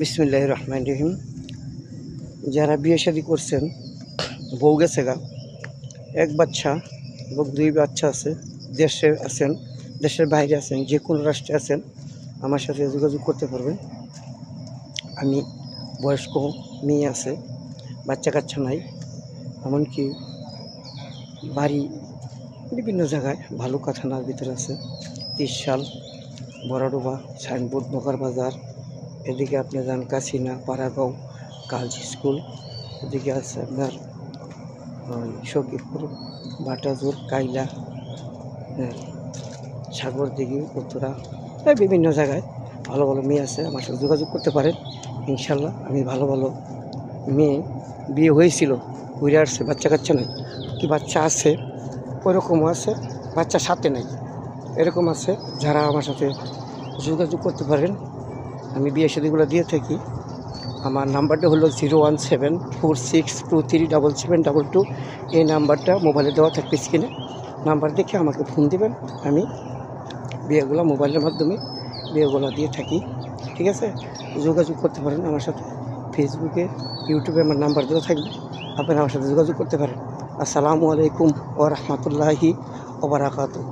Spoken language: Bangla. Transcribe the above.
বিসমিল্লাহির রহমানির রহিম। যারা বিয়ে শাদী করছেন, বউ গেছে গা, এক বাচ্চা এবং দুই বাচ্চা আছে, দেশে আছেন, দেশের বাইরে আছেন, যে কোনো রাষ্ট্রে আছেন, আমার সাথে যোগাযোগ করতে পারবেন। আমি বয়স্ক মেয়ে আছে, বাচ্চা কাচ্চা নাই, এমনকি বাড়ি বিভিন্ন জায়গায় ভালুকা থানার ভিতরে আছে, ত্রিশাল, বড়ডোবা, সাইনবোর্ড, নগর বাজার, এদিকে আপনি যান কাছিনা, পাড়াগাঁও, গার্লস স্কুল, এদিকে আছে আপনার সখীপুর, বাটাজোর, কাইলা, সাগরদিঘি, উত্তরা, বিভিন্ন জায়গায় ভালো ভালো মেয়ে আছে, আমার সাথে যোগাযোগ করতে পারেন। ইনশাল্লাহ আমি ভালো ভালো মেয়ে, বিয়ে হয়েছিল, ঘুরে আসছে, বাচ্চা কাচ্চা নাই, কি বাচ্চা আছে ওইরকমও আছে, বাচ্চা সাথে নাই, এরকম আছে, যারা আমার সাথে যোগাযোগ করতে পারেন। আমি বিয়ে শাদীগুলো দিয়ে থাকি। আমার নাম্বারটা হলো 01746237722। এই নাম্বারটা মোবাইলে দেওয়া থাকবে স্ক্রিনে, নাম্বার দেখে আমাকে ফোন দেবেন। আমি বিয়েগুলো মোবাইলের মাধ্যমে বিয়েগুলো দিয়ে থাকি, ঠিক আছে? যোগাযোগ করতে পারেন আমার সাথে। ফেসবুকে, ইউটিউবে আমার নাম্বার দেওয়া থাকবে, আপনারা আমার সাথে যোগাযোগ করতে পারেন। আসসালামু আলাইকুম ওয়া রাহমাতুল্লাহি ওয়া বারাকাতুহু।